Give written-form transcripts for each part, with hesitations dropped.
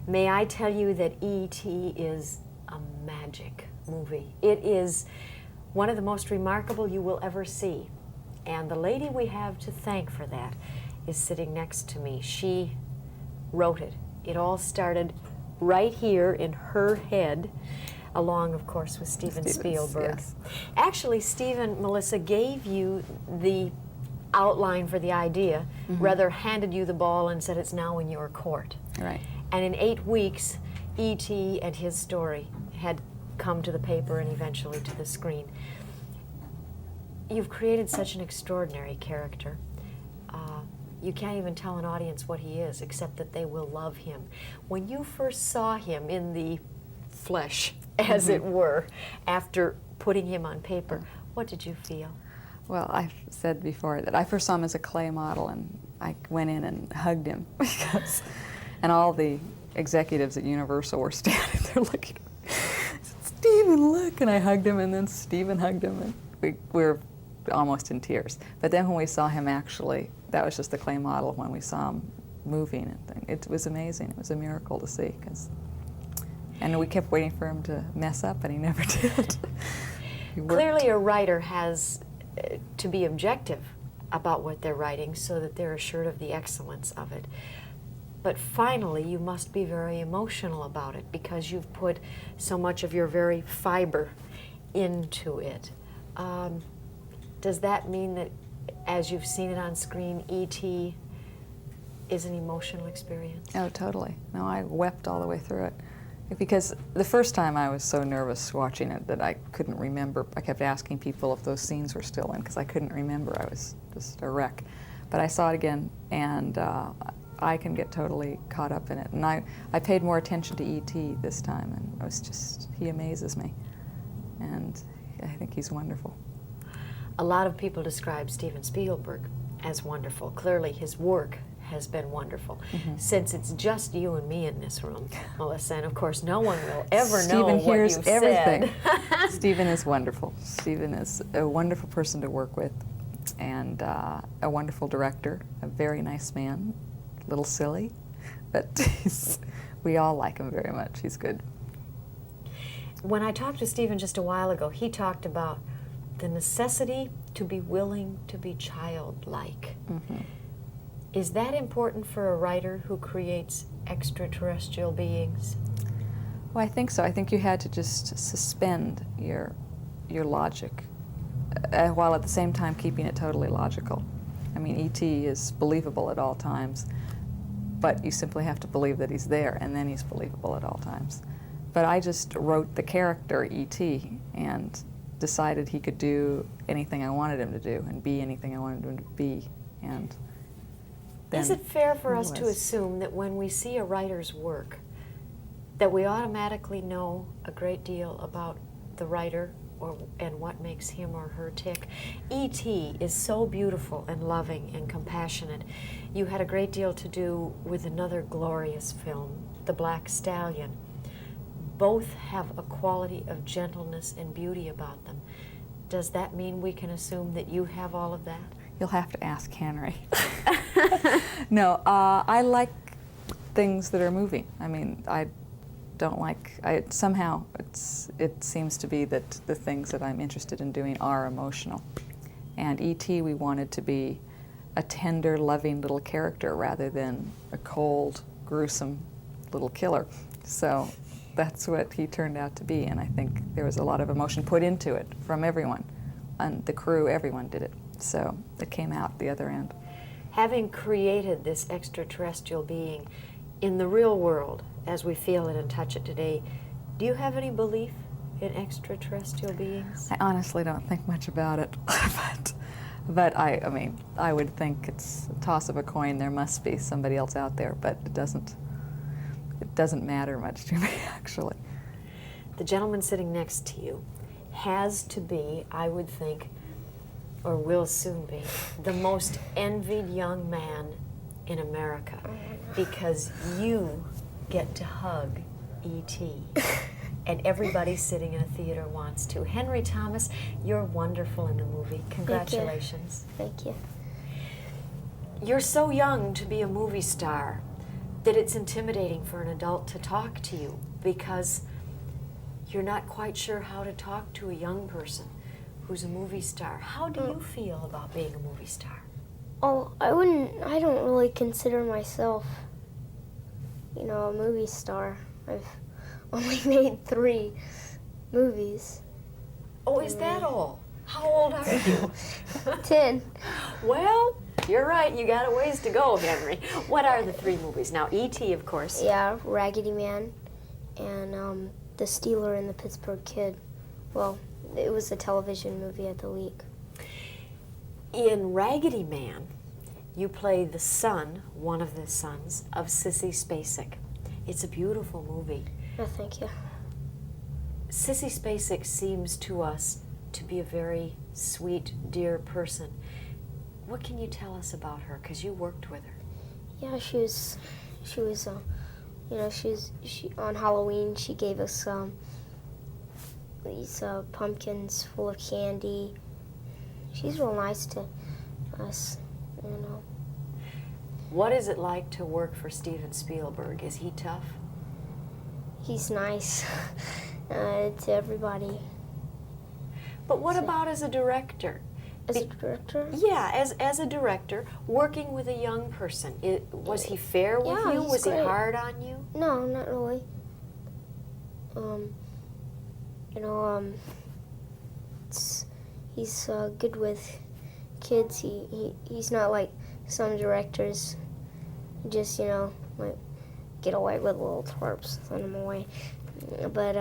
May I tell you that E.T. is a magic movie. It is one of the most remarkable you will ever see. And the lady we have to thank for that is sitting next to me. She wrote it. It all started right here in her head, along, of course, with Steven Spielberg. Yes. Actually, Steven, Melissa, gave you the outline for the idea, rather handed you the ball and said it's now in your court. Right. And in 8 weeks, E.T. and his story had come to the paper and eventually to the screen. You've created such an extraordinary character. You can't even tell an audience what he is, except that they will love him. When you first saw him in the flesh, as it were, after putting him on paper, what did you feel? Well, I've said before that I first saw him as a clay model, and I went in and hugged him because, and all the executives at Universal were standing there looking at me. I said, "Steven, look!" And I hugged him, and then Steven hugged him, and we were almost in tears. But then when we saw him actually, that was just the clay model. When we saw him moving, it was amazing. It was a miracle to see. And we kept waiting for him to mess up, and he never did. Clearly a writer has to be objective about what they're writing so that they're assured of the excellence of it. But finally, you must be very emotional about it because you've put so much of your very fiber into it. Does that mean that as you've seen it on screen, E.T. is an emotional experience? Oh, totally. No, I wept all the way through it. Because the first time I was so nervous watching it that I couldn't remember. I kept asking people if those scenes were still in because I couldn't remember. I was just a wreck. But I saw it again, and I can get totally caught up in it. And I paid more attention to E.T. this time, and he amazes me. And I think he's wonderful. A lot of people describe Steven Spielberg as wonderful. Clearly his work has been wonderful. Since it's just you and me in this room, Melissa, and of course no one will ever know what hears you've everything. said. Steven is wonderful. Steven is a wonderful person to work with, and a wonderful director, a very nice man, a little silly, but we all like him very much. He's good. When I talked to Steven just a while ago, he talked about the necessity to be willing to be childlike. Is that important for a writer who creates extraterrestrial beings? Well, I think so. I think you had to just suspend your logic while at the same time keeping it totally logical. I mean, E.T. is believable at all times, but you simply have to believe that he's there, and then he's believable at all times. But I just wrote the character E.T. and decided he could do anything I wanted him to do and be anything I wanted him to be. And then is it fair for us to assume that when we see a writer's work, that we automatically know a great deal about the writer and what makes him or her tick? E.T. is so beautiful and loving and compassionate. You had a great deal to do with another glorious film, The Black Stallion. Both have a quality of gentleness and beauty about them. Does that mean we can assume that you have all of that? You'll have to ask Henry. No, I like things that are moving. I mean, I don't like, somehow it seems to be that the things that I'm interested in doing are emotional. And E.T. we wanted to be a tender, loving little character rather than a cold, gruesome little killer. So that's what he turned out to be, and I think there was a lot of emotion put into it from everyone. And the crew, everyone did it. So it came out the other end. Having created this extraterrestrial being in the real world, as we feel it and touch it today, do you have any belief in extraterrestrial beings? I honestly don't think much about it, but I mean, I would think it's a toss of a coin. There must be somebody else out there, but it doesn't matter much to me, actually. The gentleman sitting next to you has to be, I would think, or will soon be, the most envied young man in America because you get to hug E.T. and everybody sitting in a theater wants to. Henry Thomas, you're wonderful in the movie. Congratulations. Thank you. You're so young to be a movie star. that it's intimidating for an adult to talk to you because you're not quite sure how to talk to a young person who's a movie star. How do you feel about being a movie star? Oh, I don't really consider myself, a movie star. I've only made 3 movies. Oh, is that all? How old are you? 10. Well, you're right. You got a ways to go, Henry. What are the 3 movies? Now, E.T., of course. Yeah, Raggedy Man and The Stealer and the Pittsburgh Kid. Well, it was a television movie at the league. In Raggedy Man, you play the son, one of the sons, of Sissy Spacek. It's a beautiful movie. Oh, thank you. Sissy Spacek seems to us to be a very sweet, dear person. What can you tell us about her? Because you worked with her. Yeah, she was, on Halloween, she gave us these pumpkins full of candy. She's real nice to us, What is it like to work for Steven Spielberg? Is he tough? He's nice to everybody. But what about as a director? As a director? Yeah, as a director, working with a young person. Was he fair with Yeah, you? he's Was he great. hard on you? No, not really. He's good with kids. He's not like some directors who just, might get away with little twerps, send them away. But,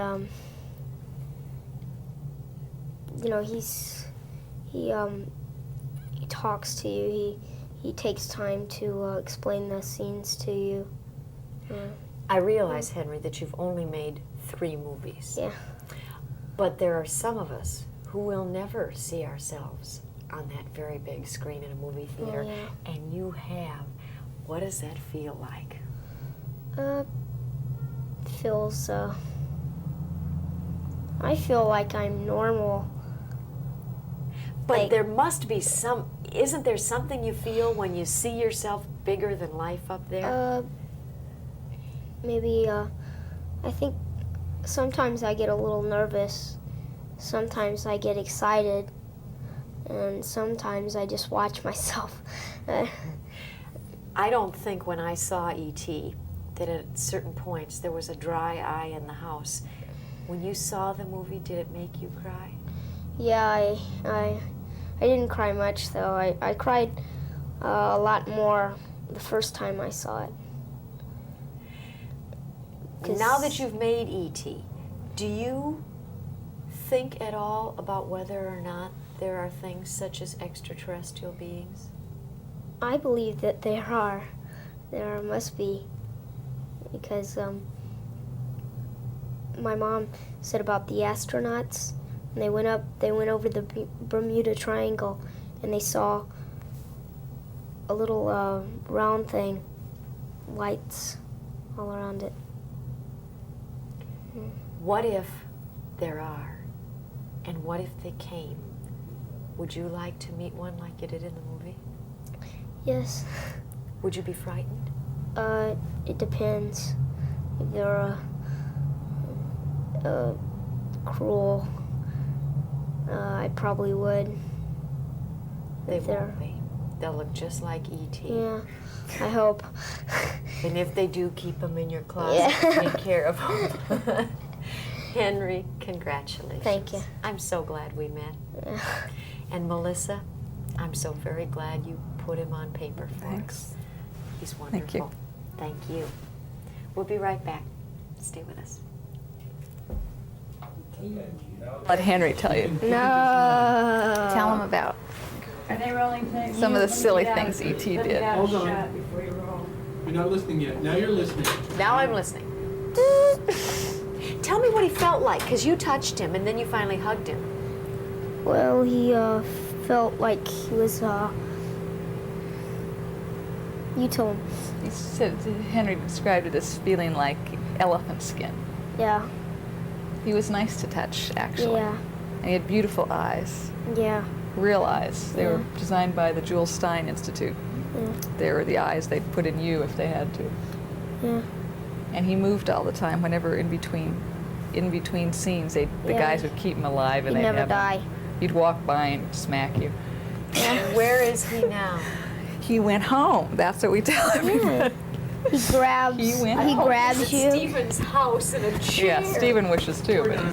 he talks to you. He takes time to explain the scenes to you. I realize, Henry, that you've only made 3 movies. Yeah. But there are some of us who will never see ourselves on that very big screen in a movie theater. Oh, yeah. And you have. What does that feel like? Feels, I feel like I'm normal. But Like- there must be isn't there something you feel when you see yourself bigger than life up there? Maybe, I think sometimes I get a little nervous. Sometimes I get excited. And sometimes I just watch myself. I don't think when I saw E.T. that at certain points there was a dry eye in the house. When you saw the movie, did it make you cry? Yeah, I didn't cry much, though. I cried a lot more the first time I saw it. Now that you've made E.T., do you think at all about whether or not there are things such as extraterrestrial beings? I believe that there are. There must be. Because my mom said about the astronauts, and they went over the Bermuda Triangle, and they saw a little round thing, lights all around it. What if there are? And what if they came? Would you like to meet one like you did in the movie? Yes. Would you be frightened? It depends. If they're cruel, I probably would. They If they're- won't be. They'll look just like E.T. Yeah, I hope. And if they do, keep them in your closet. Yeah. Take care of them. Henry, congratulations. Thank you. I'm so glad we met. Yeah. And Melissa, I'm so very glad you put him on paper for Thanks. us. He's wonderful. Thank you. Thank you. We'll be right back. Stay with us. Let Henry tell you. No. Tell him about Are they rolling things? some of the silly things E.T. did. Hold on. Before you roll. You're not listening yet. Now you're listening. Now I'm listening. Tell me what he felt like, because you touched him and then you finally hugged him. Well, he felt like he was. You tell him. He said, Henry described it as feeling like elephant skin. Yeah. He was nice to touch, actually. Yeah. And he had beautiful eyes, Yeah. real eyes. They were Yeah. designed by the Jules Stein Institute. Yeah. They were the eyes they'd put in you if they had to. Yeah. And he moved all the time. Whenever in between scenes, the Yeah. guys would keep him alive, and He'd they'd never have die. You'd walk by and smack you. Yeah. Where is he now? He went home. That's what we tell everybody. He grabs. He went He home. grabs He's you. at Stephen's house in a chair. Yeah, Stephen wishes too. We're But done.